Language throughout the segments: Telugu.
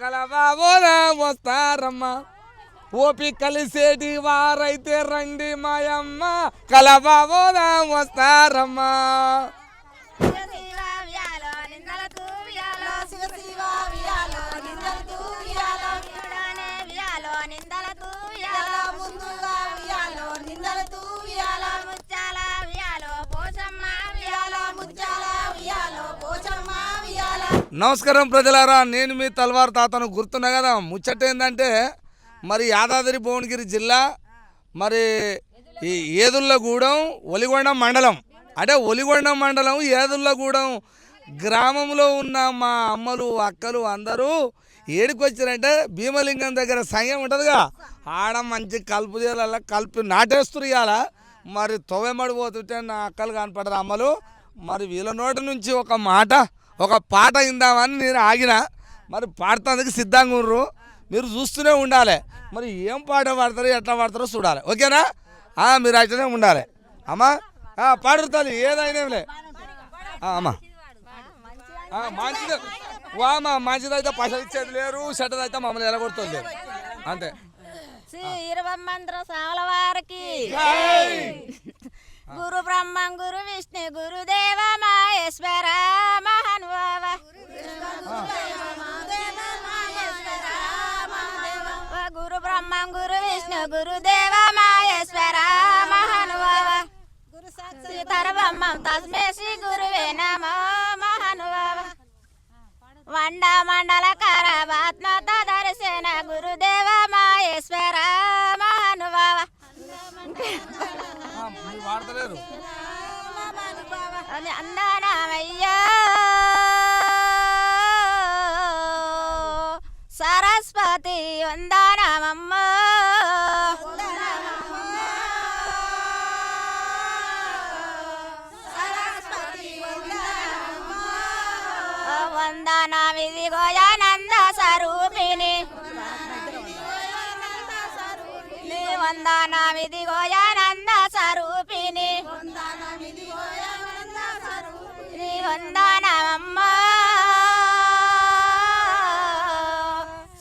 కలవాబోదా వస్తారమ్మా ఓపి కలిసేటి వారైతే రండి మాయమ్మ కలవాబోదా వస్తారమ్మా నమస్కారం ప్రజలారా, నేను మీ తల్వార్ తాతను గుర్తున్నా కదా. ముచ్చట ఏంటంటే మరి యాదాద్రి భువనగిరి జిల్లా మరి ఈ ఏదుళ్ళగూడెం ఒలిగొండ మండలం అంటే ఒలిగొండ మండలం ఏదుళ్ళగూడెం గ్రామంలో ఉన్న మా అమ్మలు అక్కలు అందరూ ఏడికి వచ్చారంటే భీమలింగం దగ్గర సంఘం ఉంటుందిగా, ఆడ మంచి కలుపు చేయాల కలిపి నాటేస్తురు. ఇవాళ మరి తొవ్వెమడిపోతుంటే నా అక్కలు కనపడరు అమ్మలు. మరి వీళ్ళ నోటి నుంచి ఒక మాట ఒక పాట ఇందామని నేను ఆగిన. మరి పాడుతందుకు సిద్ధంగా ఉన్నారు, మీరు చూస్తూనే ఉండాలి. మరి ఏం పాట పాడతారో ఎట్లా పాడతారో చూడాలి, ఓకేనా? మీరు అయితేనే ఉండాలి అమ్మా. పాడుతాను ఏదైనాలే అమ్మా. మంచిది వామా, మంచిదైతే పైసలు ఇచ్చేది లేరు, చెడ్డదైతే మమ్మల్ని ఎలగొడుతుంది లేరు, అంతే. వారికి గురు బ్రహ్మం గురు విష్ణు గురుదేవ మహేశ్వర మహానుభావ గురు బ్రహ్మం గురు విష్ణు గురుదేవ మహేశ్వర మహానుభావ సీతారబ్రహ్మం తస్మే శ్రీ గురువే నమో మహానుభావ వండ మండలకార ఆత్మత దర్శన గురుదేవ మహేశ్వర మహానుభావ అందానమయ్యా సరస్వతి వందనమమ్మ వందనమిది గోయానంద స్వరూపిణి వందనమిది గోయానంద స్వరూపిణి వందనమమ్మ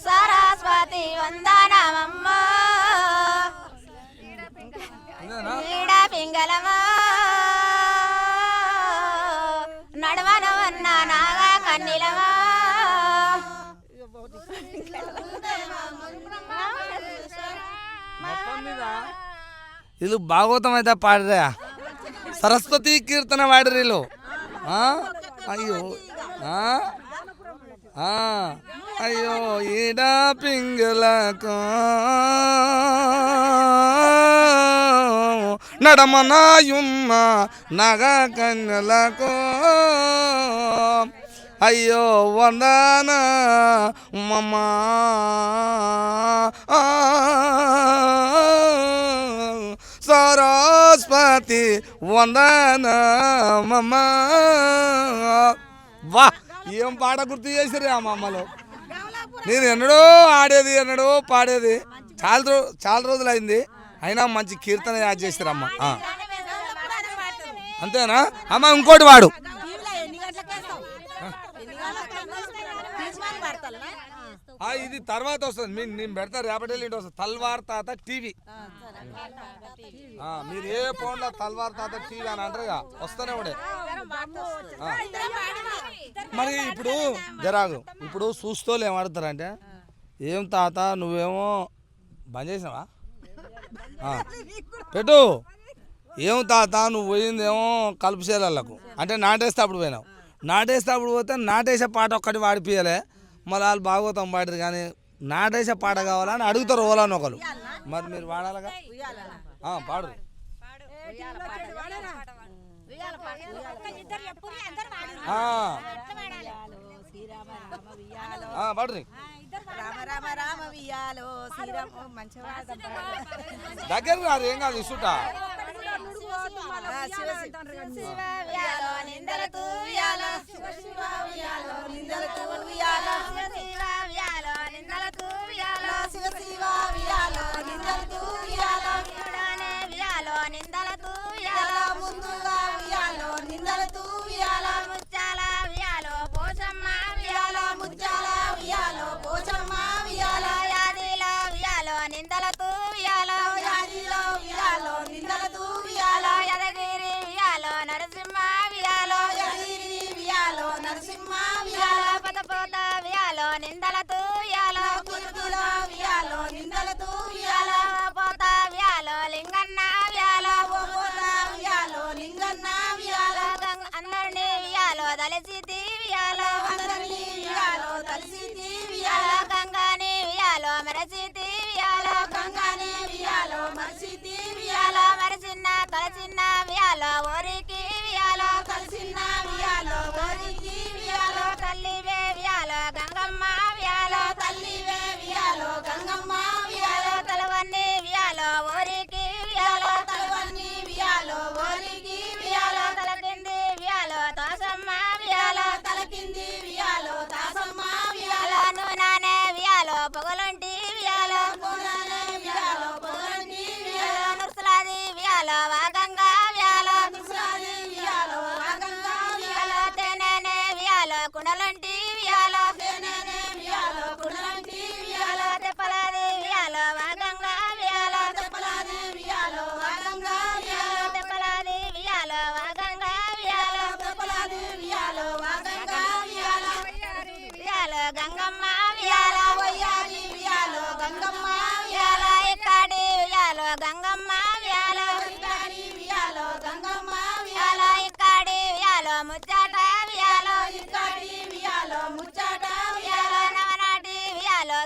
సరస్వతి వందనమమ్మ ఈడ పింగళమా నడవన వన్న నాగా కన్నిలమా వీళ్ళు భాగవతం అయితే పాడరా, సరస్వతి కీర్తన వాడరు వీళ్ళు. అయ్యో అయ్యో ఈడ పింగలకు నడమనాయున్న నగ కన్యలకు అయ్యో వందన మమ్మా సరస్వతి వందనమమ్మ. వా, ఏం పాట గుర్తు చేసిరే ఆ మమ్మలు. నేను ఎన్నడో ఆడేది ఎన్నడో పాడేది, చాలా రోజులు అయింది, అయినా మంచి కీర్తన యాడ్ చేసిరమ్మ. అంతేనా అమ్మ? ఇంకోటి వాడు ఇది తర్వాత వస్తుంది, నేను పెడతా రేపటి ఇంటి వస్తుంది. తల్వార్ తాత టీవీ, మీరు ఏ ఫోన్లో తల్వార్ తాత టీవీ అని అంటారుగా, వస్తూనే ఉండే. మరి ఇప్పుడు జరాగు, ఇప్పుడు చూస్తోళ్ళు ఏమాడతారంటే, ఏం తాత నువ్వేమో బంద్ చేసినావా పెట్టు, ఏం తాత నువ్వు పోయిందేమో కలుపు చేలకు అంటే నాటేస్తే అప్పుడు పోయినావు, నాటేస్తే అప్పుడు పోతే నాటేసే పాట ఒక్కటి వాడిపియలే. మళ్ళీ వాళ్ళు భాగవతం పాడరు కానీ నాటేసే పాట కావాలని అడుగుతారు ఓలాని ఒకరు. మరి మీరు వాడాలిగా, పాడు పాడు దగ్గర కాదు, ఏం కాదు ఇసుట. ముచ్చాల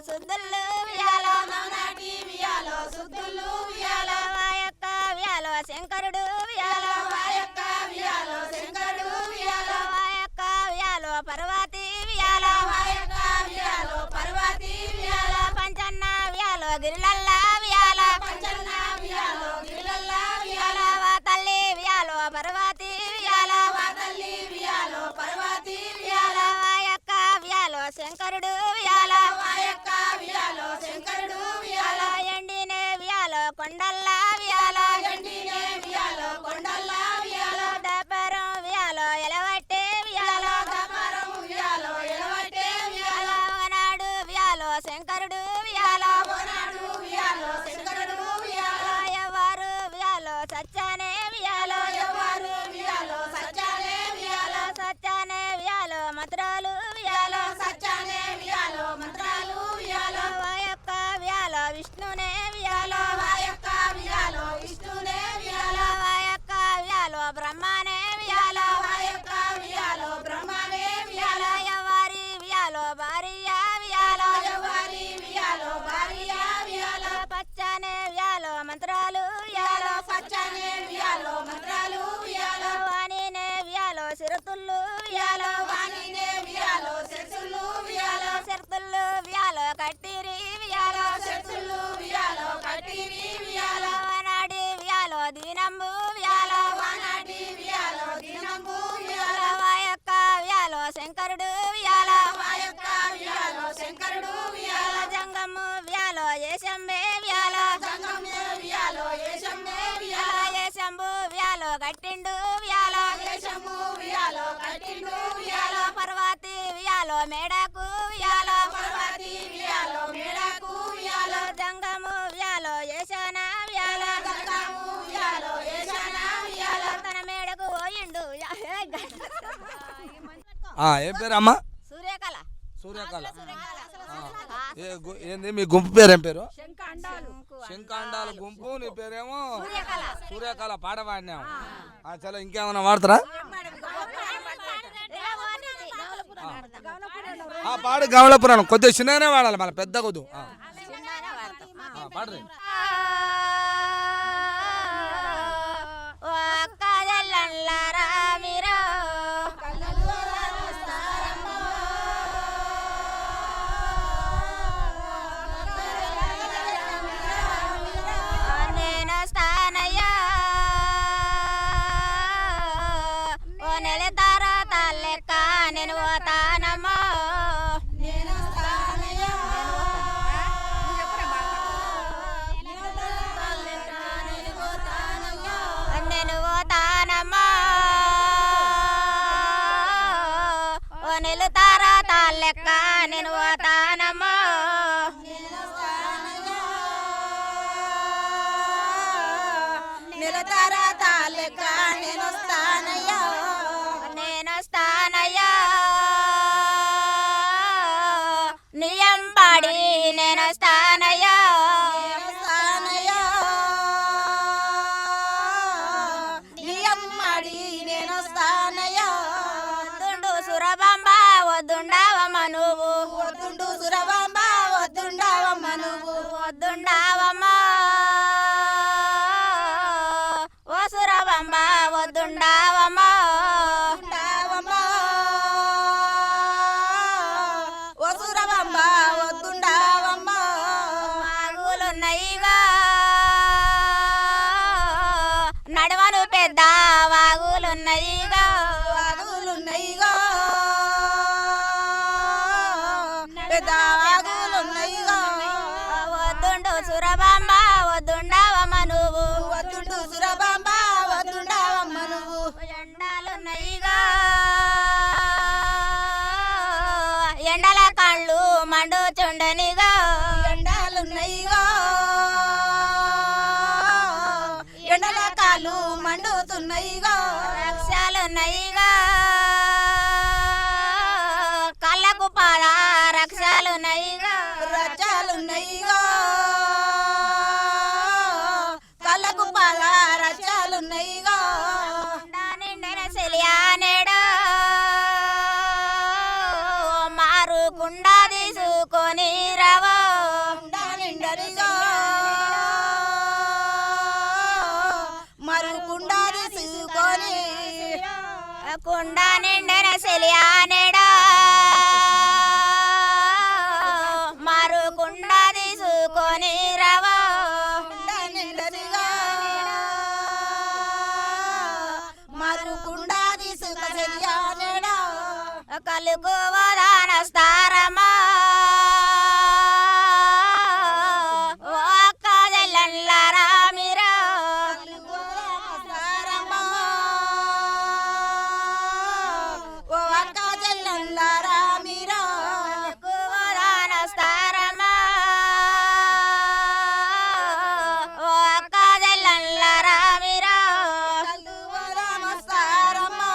సుద్దులు వియాలో మౌనాటి వియాలో సుద్దులు వియాలో వాయక్క వియాలో శంకరుడు వియాలో వాయక్క వియాలో శంకరుడు వియాలో వాయక్క వియాలో పర్వతి వియాలో వాయక్క వియాలో పర్వతి వియాలో పంచన్న వియాలో గిరిలల్లా వియాలో పంచన్న వియాలో గిరిలల్లా వియాలో వా తల్లి వియాలో పర్వతి వియాలో వా తల్లి వియాలో పర్వతి వియాలో వాయక్క వియాలో శంకరుడు వియాలో వాయక్క వియాలో శంకరుడు వియాలో ఎండినే వియాలో కొండల్లా వియాలో ఎండినే వియాలో కొండల్లా వియాలో దపరం వియాలో ఎలవట్టే వియాలో దపరం వియాలో ఎలవట్టే వియాలో ఓనాడు వియాలో శంకరుడు వియాలో ఓనాడు వియాలో శంకరుడు వియాలో ఎవరు వియాలో సత్యానే వియాలో ఎవరు వియాలో సత్యానే వియాలో సత్యానే వియాలో మంత్రాలు వియాలో సత్యానే వియాలో మంత్రాలు వియాలో వాయక్క వియాలో విష్ణునే వియాలో వాయక్క వియాలో విష్ణునే వియాలో వాయక్క వియాలో బ్రహ్మనే వియాలో వాయక్క వియాలో బ్రహ్మనే వియాలో ఎవరి వియాలో భార్య వియాలో ఎవరి వియాలో భార్య వియాలో పచ్చనే వియాలో మంత్రాలు వియాలో పచ్చనే వియాలో మంత్రాలు వియాలో వాణినే వియాలో సిరతుల్లు వియాలో వాణినే వియాలో సిరతుల్లు వియాలో సిరతుల్లు వియాలో కట్టిరి వియాలో సిరతుల్లు వియాలో కట్టిరి వియాలో వానాడి వియాలో దీనంబు వియాలో వానాడి వియాలో దీనంబు వియాలో వాయక్క వియాలో శంకరుడు వియాలో వాయక్క వియాలో శంకరుడు వియాలో జంగము వియాలో ఏశంబే వియాలో జంగము వియాలో ఏశంబే వియాలో ఏశంబు వియాలో కట్టిండు వియాలో ఏశంబు వియాలో కట్టిండు వియాలో పర్వతి వియాలో మేడకు వియాలో పర్వతి వియాలో మేడకు వియాలో జంగము వియాలో ఏశాన వియాలో జంగము వియాలో ఏశాన వియాలో తన మేడకు పోయిండు ఏం పేరు అమ్మా? సూర్యకళ సూర్యకళ. ఏంది మీ గుంపు పేరు? ఏం పేరు? శంకాండాల గుంపు. నీ పేరేమో సూర్యకళ. పాట పాడినావు. చలో ఇంకేమన్నా వాడతారా? పాడు గమల పురాణం. కొద్దిగా చిన్నగానే వాడాలి, మళ్ళీ పెద్ద కొద్దు. పాడరు. నేను పోతానమ్మో నేను పోతానమ్మో ఓ నిలుతారా తాళ్ళెక్క నేను పోతానమ్మో నిలుతారా తాళ్ళెక్క నేను వస్తానయ్యో నేను వస్తానయ్యో నియంబడి నేను వస్తానయ్యో నియంబడి నేను వస్తానయ్యో వద్దుండు సురబంబ వద్దుండావమ్మ నువ్వు వద్దుండు సురబంబ వద్దుండావమ్మ నువ్వు వద్దుండావమ్మ ఓ సురబంబ వద్దుండావమ్మ ఓ సురబంబ వద్దుండావమ్మ వాగులున్నాయిగా నడవను పెద్ద వాగులున్నాయిగా వాగులున్నాయిగా పెద్ద వాగులున్నాయిగా వద్దుండు సురబంబ వద్దుండావమ్మ నువ్వు వద్దుండు సురబంబ వద్దుండావమ్మ నువ్వు ఎండాలున్నాయిగా ఎండల కళ్ళు మండుచుండనిగా ఎండాలున్నాయిగా ఎండల కాళ్ళు మండుతున్నాయిగా రక్షాలున్నాయిగా కళ్ళకు పాల రక్షాలున్నాయిగా రక్షాలున్నాయిగా కళ్ళకు పాల రక్షాలున్నాయిగా నిండిన సెలియానేడా మారు కుండ తీసుకొని రవా కుండ నిండిన సెలియానేడా మారు కుండ తీసుకొని రవా మారు కుండ తీసుకొని కలుగు వదానస్తారమా ఓ అక్క చెల్లెళ్ళారా మీరా ఓ అక్క చెల్లెళ్ళారా మీరా కలుగు వదానస్తారమా ఓ అక్క చెల్లెళ్ళారా మీరా కలుగు వదానస్తారమా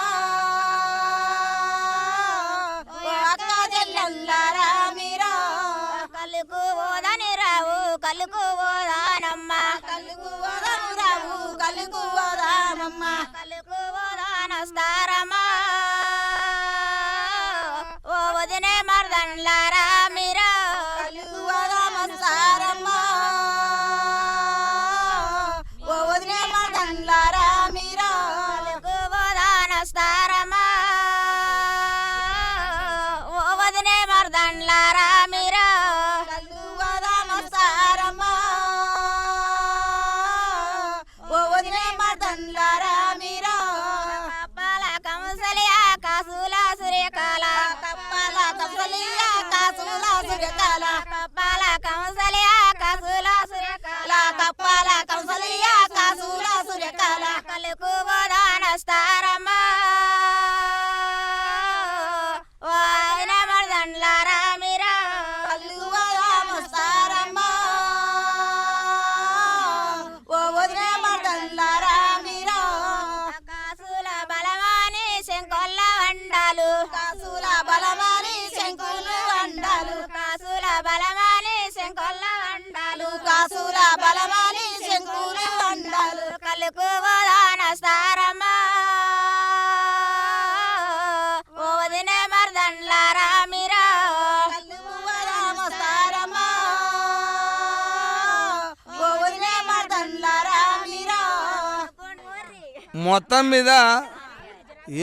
కలుగు ఓదని రావు కలుగు ఓదానమ్మ కలుగు ఓదను రావు కలుగు ఓదానమ్మ కలుగు ఓదానస్తారమ్మా ఓ వదినే మర్దన్లారా మీరా కలుగు ఓదానస్తారమ్మా ఓ వదినే మర్దన్లారా మీరా కలుగు ఓదానస్తారమ్మా ఓ వదినే మర్దన్లారా మీరా కలుగు ఓదానస్తారమ్మా ఓ వదినే మర్దన్లారా మీరా కప్పాల కంసలియా కాసుల సూర్యకాల కప్పాల కంసలియా కాసుల సూర్యకాల కప్పాల కంసలియా కాసుల సూర్యకాల కప్పాల కంసలియా కాసుల సూర్యకాల కలుగు ఓదానస్తారమ్మా ఓ వదినే మర్దన్లారా మీరా కలుగు ఓదానస్తారమ్మా ఓ వదినే మర్దన్లారా మీరా కాసుల బలమాని శంకొల్ల వండాలు కాసుల బలమాని శంకులు వండాలు కాసుల బలమాని శంకొల్ల వండాలు కాసుల బలమాని శంకులు వండాలు కలుగు ఓదానస్తారమ్మా ఓ వదినే మర్దన్లారా మీరా కలుగు ఓదానస్తారమ్మా ఓ వదినే మర్దన్లారా మీరా మొత్తం మీద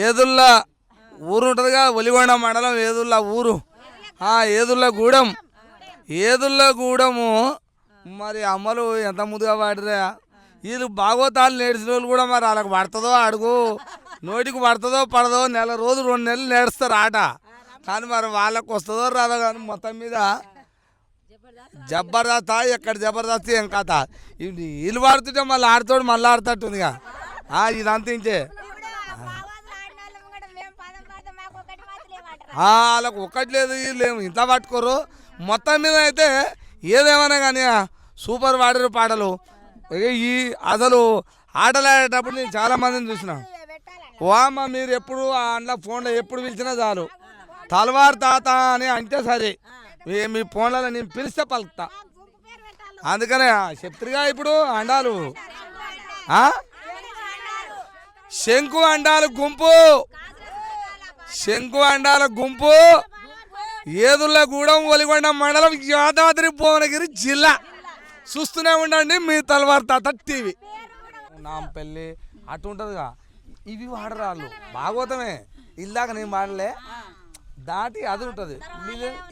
ఏదుల్ల ఊరు ఉంటుందిగా ఒలిగొండ మండలం ఏదుల్ల ఊరు ఏదుల్లగూడెం ఏదుల్లగూడెము మరి అమ్మలు ఎంత ముందుగా పాడిరా వీళ్ళు భాగవతాలు నేర్చిన వాళ్ళు కూడా మరి వాళ్ళకి పడుతుందో అడుగు నోటికి పడుతుందో పడదో నెల రోజు 2 నెలలు నేడుస్తారు ఆట కానీ మరి వాళ్ళకు వస్తుందో రాదో కానీ మొత్తం మీద జబర్దస్త్ ఎక్కడ జబర్దస్త్ ఏం కథ వీళ్ళు పాడుతుంటే మళ్ళీ ఆడుతాడు మళ్ళీ ఆడుతట్టుందిగా ఇదంతా ఇంకే వాళ్ళకు ఒక్కటి లేదు వీళ్ళు ఇంత పట్టుకోరు మొత్తం మీద అయితే ఏదేమైనా కానీ సూపర్ పాడారు పాటలు ఈ అసలు ఆటలు ఆడేటప్పుడు నేను చాలా మందిని చూసిన అమ్మ మీరు ఎప్పుడు అందులో ఫోన్లో ఎప్పుడు పిలిచినా చాలు తల్వార్ తాత అని అంటే సరే మీ ఫోన్లలో నేను పిలిస్తే పలుకుతా అందుకనే చెప్తుగా ఇప్పుడు అండాలు శంకు అండాల గుంపు శంకు అండాల గుంపు ఏదుల్లగూడెం ఒలిగొండ మండలం యాదాద్రి భువనగిరి జిల్లా చూస్తూనే ఉండండి మీ తల్వార్ తాత టీవీ నాంపల్లి అటు ఉంటుందిగా ఇవి వాడరాళ్ళు భాగవతమే ఇల్లాక నేను వాడలే దాటి అది ఉంటుంది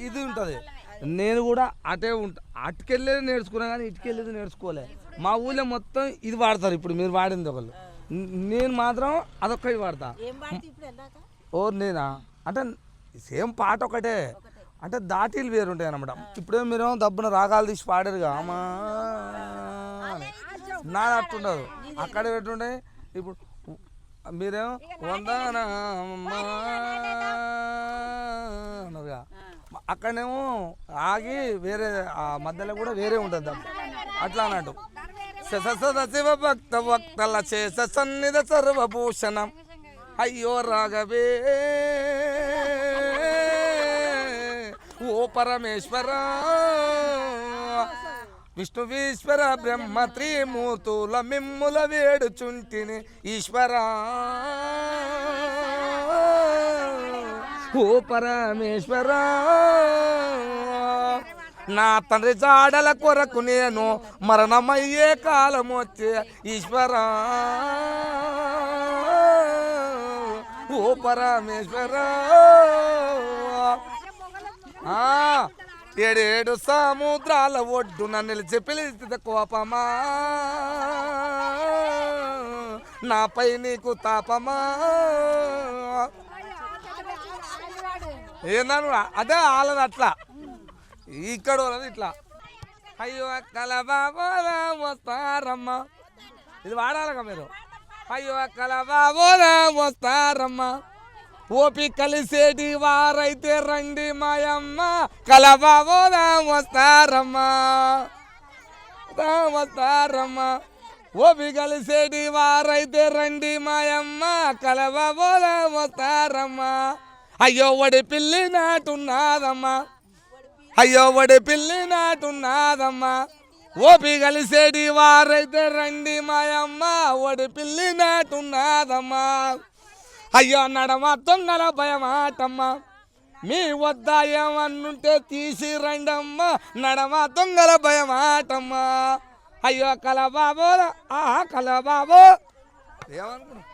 ఇది ఉంటుంది నేను కూడా అటే ఉంటా అటుకెళ్ళేది నేర్చుకున్నా కానీ ఇటుకెళ్ళేది నేర్చుకోలే మా ఊళ్ళో మొత్తం ఇది వాడతారు ఇప్పుడు మీరు వాడింది ఒకళ్ళు నేను మాత్రం అదొక్కటి వాడతా నేనా అంటే సేమ్ పాట ఒకటే అంటే దాటీలు వేరు ఉంటాయి అన్నమాట ఇప్పుడే మీరు దబ్బున రాగాలు తీసి పాడారుగా అమ్మా నాది అట్టుండదు అక్కడ పెట్టుంటాయి ఇప్పుడు మీరేమో అన్నారుగా అక్కడనేమో ఆగి వేరే ఆ మధ్యలో కూడా వేరే ఉంటుంది అట్లా అన్నట్టు శివ భక్త భక్తల చేస సన్నిధ సర్వభూషణం అయ్యో రాఘవే ఓ పరమేశ్వర విష్ణువీశ్వర బ్రహ్మ త్రిమూర్తుల మిమ్ముల వేడుచుంటిని ఈశ్వర ఓ పరమేశ్వర నా తండ్రి జాడల కొరకు నేను మరణమయ్యే కాలం వచ్చే ఈశ్వర ఓ పరమేశ్వర ఏడేడు సముద్రాల ఒడ్డున నిలిచి పిలిచి కోపమా నాపై నీకు తాపమా ఏందను అదే వాళ్ళది అట్లా ఇక్కడ వాళ్ళది ఇట్లా అయ్యో అక్కల బాబోలా వస్తారమ్మా ఇది వాడాలిగా మీరు అయ్యో అక్కల బాబోలా వస్తారమ్మా ఓపి కలిసేటి వారైతే రండి మాయమ్మ కలబాబోదా వస్తారమ్మా వస్తారమ్మా ఓపి కలిసేటి వారైతే రండి మాయమ్మ కలబాబోదా వస్తారమ్మా అయ్యో వడి పిల్లి నాటున్నాదమ్మా అయ్యో వడి పిల్లి నాటున్నాదమ్మా ఓపి కలిసేటి వారైతే రండి మాయమ్మ వడి పిల్లి నాటున్నాదమ్మా అయ్యో నడమ దొంగల భయమాటమ్మా మీ వద్ద ఏమన్నుంటే తీసి రండమ్మా నడమ దొంగల భయమాటమ్మా అయ్యో కలబాబో కలబాబో ఏమనుకున్నా